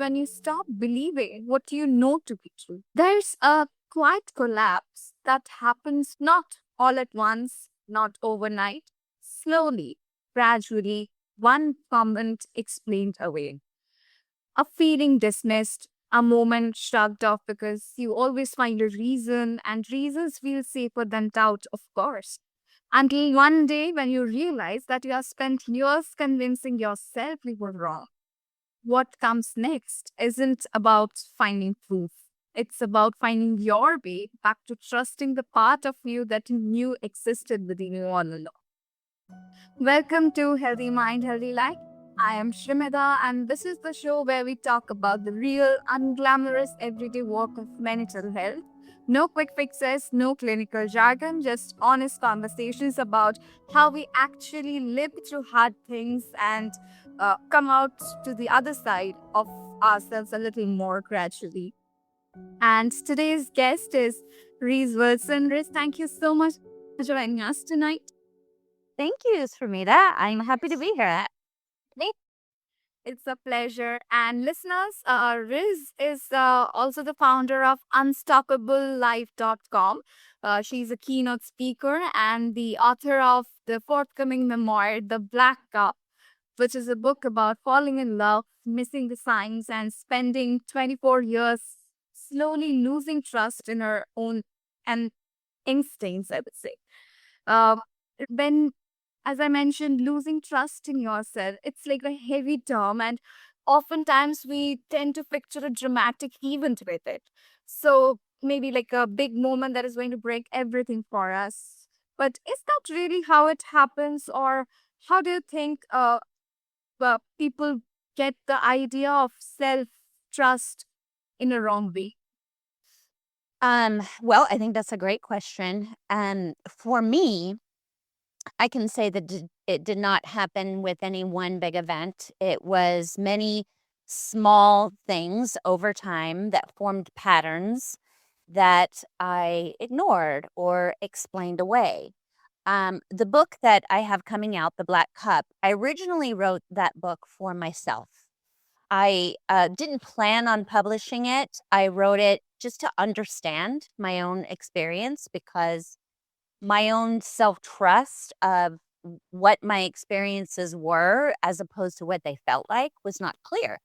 when you stop believing what you know to be true. There's a quiet collapse that happens not all at once, not overnight, slowly, gradually, one comment explained away, a feeling dismissed, a moment shrugged off because you always find a reason, and reasons feel safer than doubt, of course. Until one day when you realize that you have spent years convincing yourself you were wrong. What comes next isn't about finding proof. It's about finding your way back to trusting the part of you that you knew existed within you all along. Welcome to Healthy Mind, Healthy Life. I am Shrimida, and this is the show where we talk about the real, unglamorous, everyday work of mental health. No quick fixes, no clinical jargon, just honest conversations about how we actually live through hard things and come out to the other side of ourselves a little more gradually. And today's guest is Reese Wilson. Reese, thank you so much for joining us tonight. Thank you, Sramita. I'm happy to be here. Thank- It's a pleasure. And listeners, Riz is also the founder of unstoppableife.com. She's a keynote speaker and the author of the forthcoming memoir, The Black Cup, which is a book about falling in love, missing the signs, and spending 24 years slowly losing trust in her own and instincts, I would say. Uh, when, as I mentioned, losing trust in yourself, it's like a heavy term, and oftentimes we tend to picture a dramatic event with it. So maybe like a big moment that is going to break everything for us. But is that really how it happens, or how do you think people get the idea of self trust in a wrong way? well, I think that's a great question. For me, I can say that it did not happen with any one big event. It was many small things over time that formed patterns that I ignored or explained away. The book that I have coming out, The Black Cup, I originally wrote that book for myself. I didn't plan on publishing it. I wrote it just to understand my own experience because my own self trust of what my experiences were as opposed to what they felt like was not clear.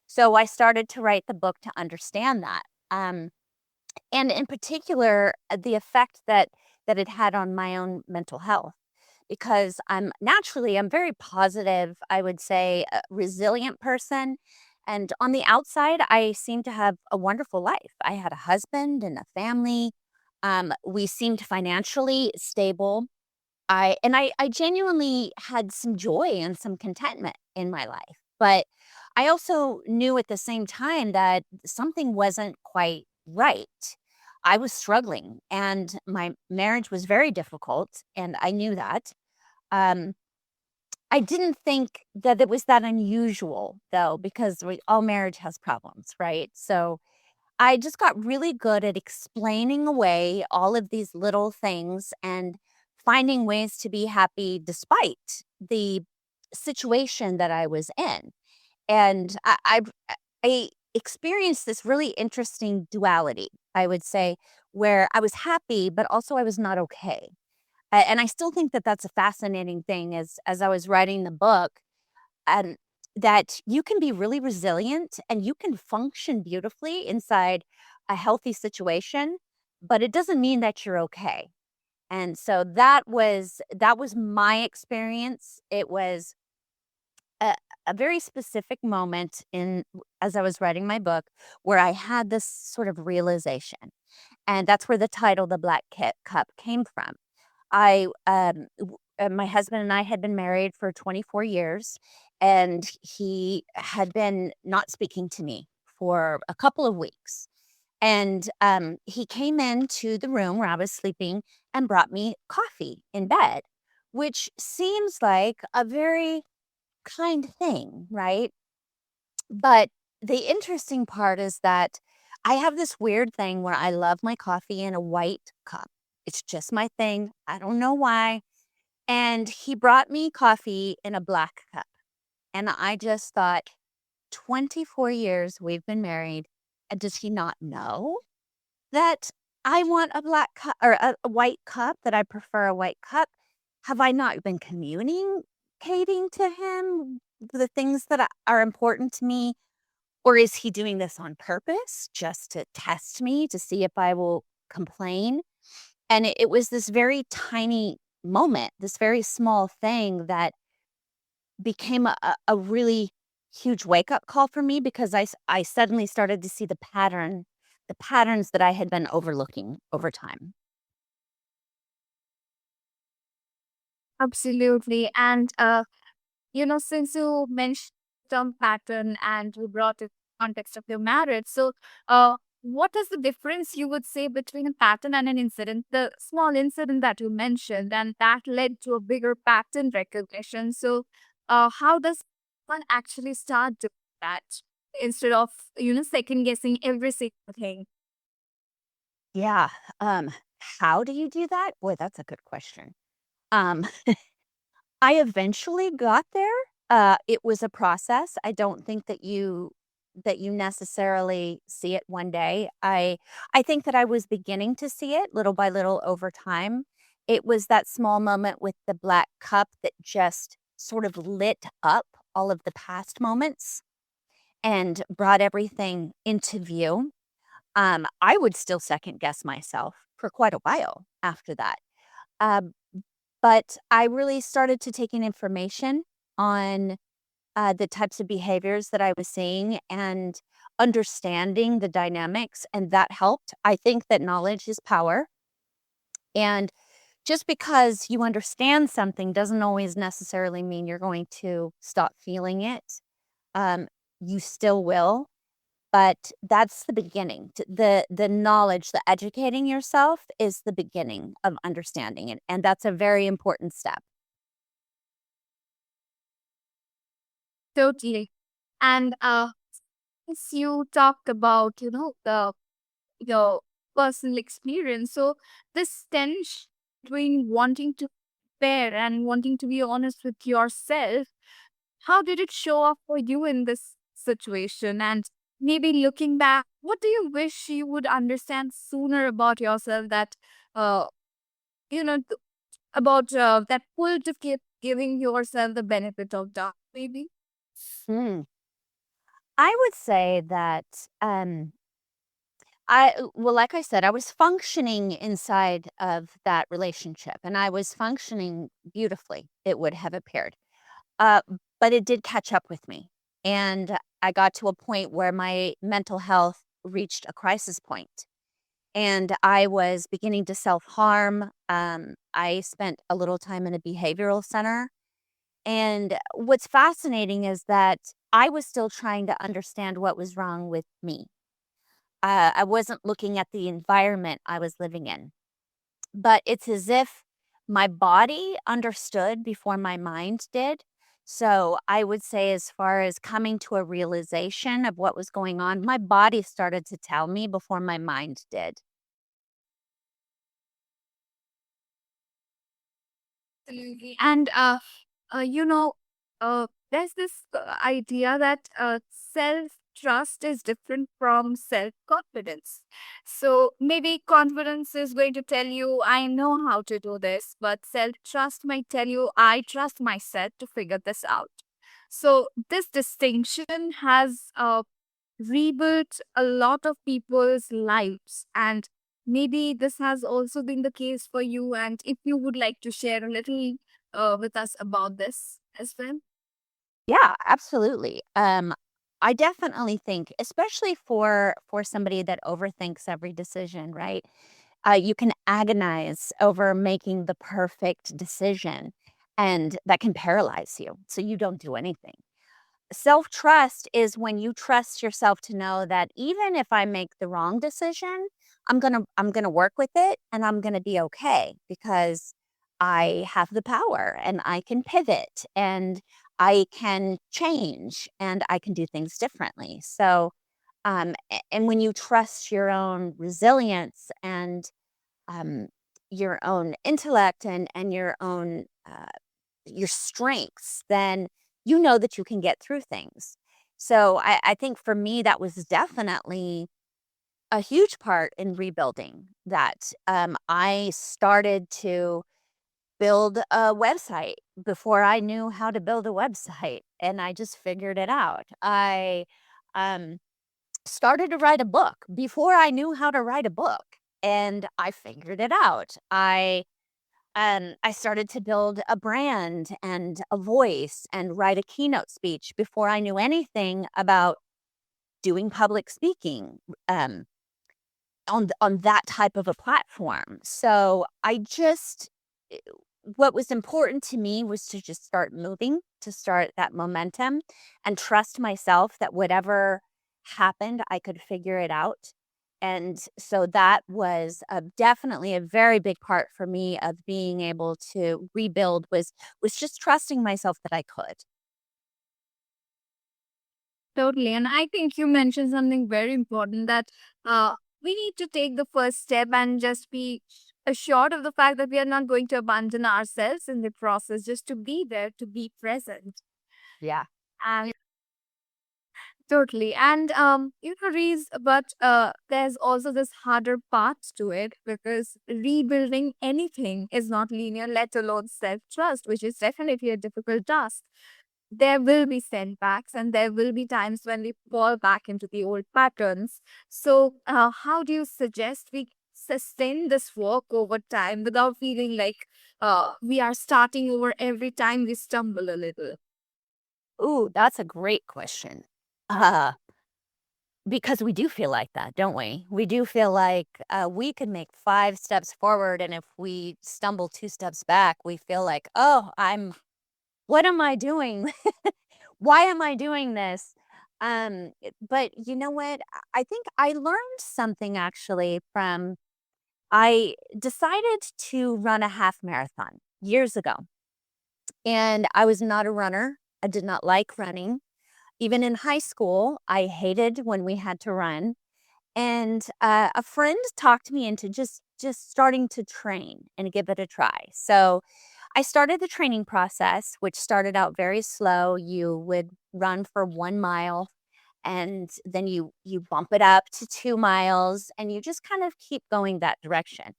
So I started to write the book to understand that. And in particular, the effect that it had on my own mental health because I'm very positive, I would say, a resilient person. And on the outside, I seem to have a wonderful life. I had a husband and a family. We seemed financially stable. I genuinely had some joy and some contentment in my life. But I also knew at the same time that something wasn't quite right. I was struggling and my marriage was very difficult and I knew that. Um, I didn't think that it was that unusual though, because all marriage has problems, right? So I just got really good at explaining away all of these little things and finding ways to be happy despite the situation that I was in. And I experienced this really interesting duality, I would say, where I was happy, but also I was not okay. And I still think that that's a fascinating thing as I was writing the book, and that you can be really resilient and you can function beautifully inside a healthy situation, but it doesn't mean that you're okay. And so that was my experience. It was a, a very specific moment in as I was writing my book where I had this sort of realization. And that's where the title The Black Cup came from. My husband and I had been married for 24 years, and he had been not speaking to me for a couple of weeks. And he came into the room where I was sleeping and brought me coffee in bed, which seems like a very kind thing, right? But the interesting part is that I have this weird thing where I love my coffee in a white cup. It's just my thing. I don't know why. And he brought me coffee in a black cup. And I just thought, 24 years we've been married, and does he not know that I want a black cup or a white cup, that I prefer a white cup? Have I not been communicating to him the things that are important to me? Or is he doing this on purpose just to test me to see if I will complain? And it was this very tiny moment, this very small thing that became a really huge wake up call for me because I suddenly started to see the patterns that I had been overlooking over time. Absolutely. And since you mentioned term pattern and you brought it context of your marriage, so what is the difference you would say between a pattern and an incident? The small incident that you mentioned, and that led to a bigger pattern recognition. So, how does one actually start doing that instead of second guessing every single thing? Yeah. Um, how do you do that? Boy, that's a good question. Um, I eventually got there. It was a process. I don't think that you necessarily see it one day. I think that I was beginning to see it little by little over time. It was that small moment with the black cup that just sort of lit up all of the past moments and brought everything into view. I would still second guess myself for quite a while after that. Um, but I really started to take in information on the types of behaviors that I was seeing and understanding the dynamics, and that helped. I think that knowledge is power. And just because you understand something doesn't always necessarily mean you're going to stop feeling it. Um, you still will, but that's the beginning. The knowledge, the educating yourself is the beginning of understanding it, and that's a very important step. Totally. And since you talked about, your personal experience. So this tension between wanting to compare and wanting to be honest with yourself, how did it show up for you in this situation? And maybe looking back, what do you wish you would understand sooner about yourself that, uh, about that pull to keep giving yourself the benefit of doubt, maybe? Hmm. I would say that well, like I said, I was functioning inside of that relationship and I was functioning beautifully, it would have appeared. Uh, but it did catch up with me. And I got to a point where my mental health reached a crisis point and I was beginning to self harm. I spent a little time in a behavioral center. And what's fascinating is that I was still trying to understand what was wrong with me. I wasn't looking at the environment I was living in, but it's as if my body understood before my mind did. So I would say, as far as coming to a realization of what was going on, my body started to tell me before my mind did. Absolutely. And there's this idea that self trust is different from self confidence. So maybe confidence is going to tell you, I know how to do this, but self trust might tell you, I trust myself to figure this out. So this distinction has rebuilt a lot of people's lives, and maybe this has also been the case for you. And if you would like to share a little with us about this as well. Yeah, absolutely. I definitely think, especially for somebody that overthinks every decision, right? You can agonize over making the perfect decision, and that can paralyze you. So you don't do anything. Self-trust is when you trust yourself to know that even if I make the wrong decision, I'm gonna work with it and I'm gonna be okay because I have the power and I can pivot and I can change and I can do things differently. So, and when you trust your own resilience and um, your own intellect and your strengths, then you know that you can get through things. So I think for me, that was definitely a huge part in rebuilding that. I started to build a website before I knew how to build a website, and I just figured it out. I um, started to write a book before I knew how to write a book, and I figured it out. I started to build a brand and a voice and write a keynote speech before I knew anything about doing public speaking. On that type of a platform. So I just eh, what was important to me was to just start moving, to start that momentum and trust myself that whatever happened, I could figure it out. And so that was definitely a very big part for me of being able to rebuild was just trusting myself that I could. Totally. And I think you mentioned something very important that we need to take the first step and just be assured of the fact that we are not going to abandon ourselves in the process, just to be there, to be present. Yeah. And totally. And Reese, but there's also this harder part to it because rebuilding anything is not linear, let alone self-trust, which is definitely a difficult task. There will be setbacks and there will be times when we fall back into the old patterns. So, how do you suggest we sustain this work over time without feeling like we are starting over every time we stumble a little? Ooh, that's a great question. Uh Because we do feel like that, don't we? We do feel like, we could make 5 steps forward, and if we stumble 2 steps back, we feel like, "Oh, what am I doing? Why am I doing this?" But you know what? I think I learned something actually from I decided to run a half marathon years ago, and I was not a runner. I did not like running. Even in high school, I hated when we had to run. And, a friend talked me into just starting to train and give it a try. So, I started the training process, which started out very slow. You would run for 1 mile, and then you bump it up to 2 miles, and you just kind of keep going that direction.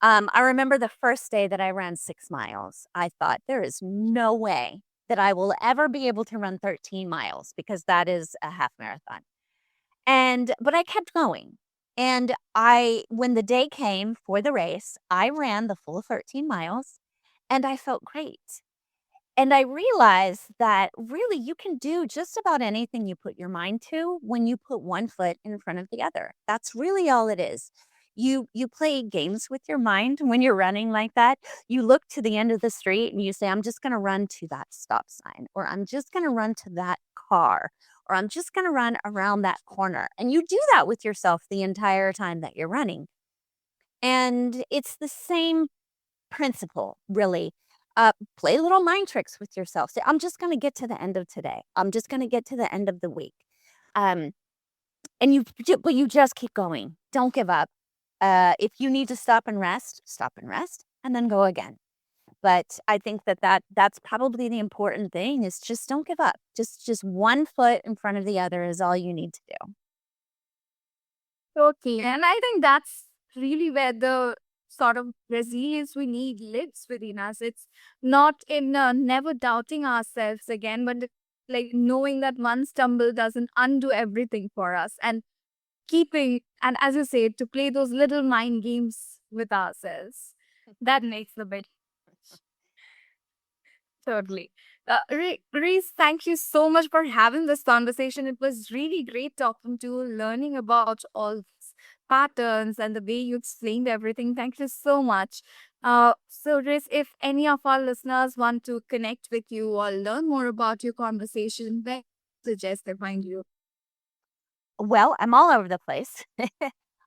I remember the first day that I ran 6 miles. I thought, "There is no way that I will ever be able to run 13 miles," because that is a half marathon. But I kept going. And when the day came for the race, I ran the full 13 miles and I felt great. And I realized that really you can do just about anything you put your mind to when you put one foot in front of the other. That's really all it is. You play games with your mind when you're running like that. You look to the end of the street and you say, I'm just going to run to that stop sign, or I'm just going to run to that car, or I'm just going to run around that corner. And you do that with yourself the entire time that you're running. And it's the same principle, really. Play little mind tricks with yourself. Say, I'm just going to get to the end of today. I'm just going to get to the end of the week. Um, but you just keep going. Don't give up. If you need to stop and rest, and then go again. But I think that's probably the important thing is just don't give up. Just one foot in front of the other is all you need to do. Okay. And I think that's really where the sort of resilience we need lives within us. It's not in never doubting ourselves again, but like knowing that one stumble doesn't undo everything for us. And keeping, and as you say, to play those little mind games with ourselves. That makes the bit. Totally. Reese, thank you so much for having this conversation. It was really great talking to you, learning about all these patterns and the way you explained everything. Thank you so much. So, Reese, if any of our listeners want to connect with you or learn more about your conversation, where suggest they find you? Well, I'm all over the place.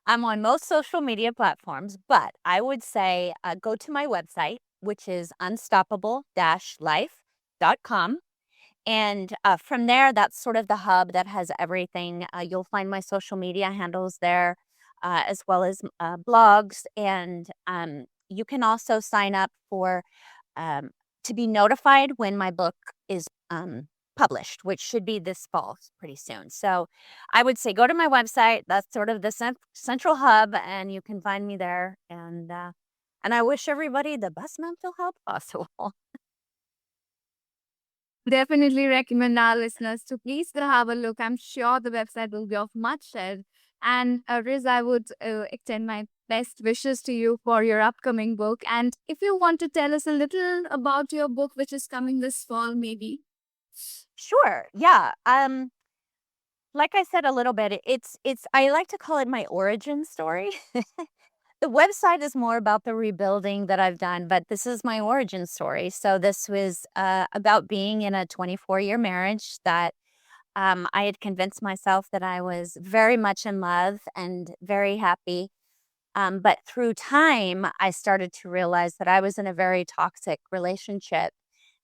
I'm on most social media platforms, but I would say go to my website, which is unstoppable-life.com. And from there, that's sort of the hub that has everything. You'll find my social media handles there, as well as blogs. And you can also sign up for um, to be notified when my book is published, which should be this fall pretty soon. So I would say go to my website. That's sort of the central hub, and you can find me there. And I wish everybody the best mental health possible. Definitely recommend our listeners to please go have a look. I'm sure the website will be of much help. And Riz, I would extend my best wishes to you for your upcoming book. And if you want to tell us a little about your book, which is coming this fall, maybe. Sure. Yeah. Like I said a little bit, it's I like to call it my origin story. The website is more about the rebuilding that I've done, but this is my origin story. So this was about being in a 24-year marriage that I had convinced myself that I was very much in love and very happy. But through time, I started to realize that I was in a very toxic relationship,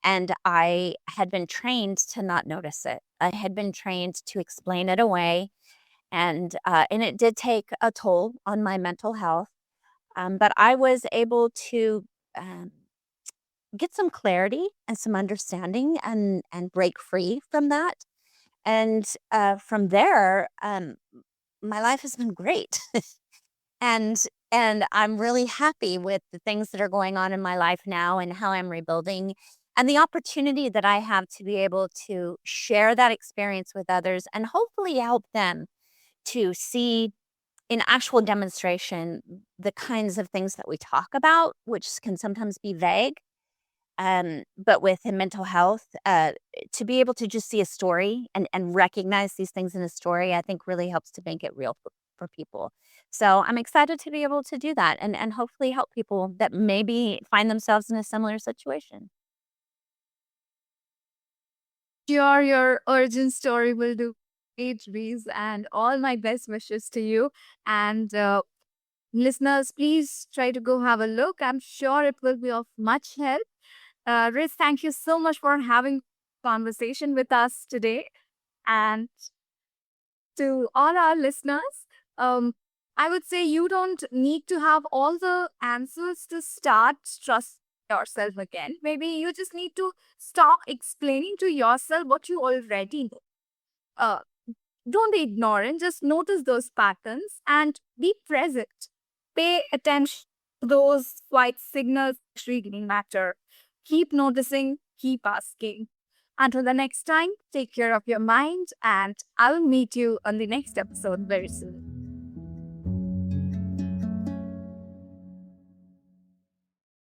and I had been trained to not notice it. I had been trained to explain it away, and it did take a toll on my mental health. But I was able to um, get some clarity and some understanding and break free from that. And from there, my life has been great. And I'm really happy with the things that are going on in my life now and how I'm rebuilding and the opportunity that I have to be able to share that experience with others and hopefully help them to see in actual demonstration the kinds of things that we talk about, which can sometimes be vague. But with mental health, to be able to just see a story and recognize these things in a story, I think really helps to make it real for people. So I'm excited to be able to do that and hopefully help people that maybe find themselves in a similar situation. Sure, your origin story will do great, Reese, and all my best wishes to you. And listeners, please try to go have a look. I'm sure it will be of much help. Riz, thank you so much for having conversation with us today. And to all our listeners, um, I would say you don't need to have all the answers to start trust yourself again. Maybe you just need to stop explaining to yourself what you already know. Uh, don't ignore it. Just notice those patterns and be present. Pay attention to those quiet signals that really matter. Keep noticing, keep asking. Until the next time, take care of your mind, and I'll meet you on the next episode very soon.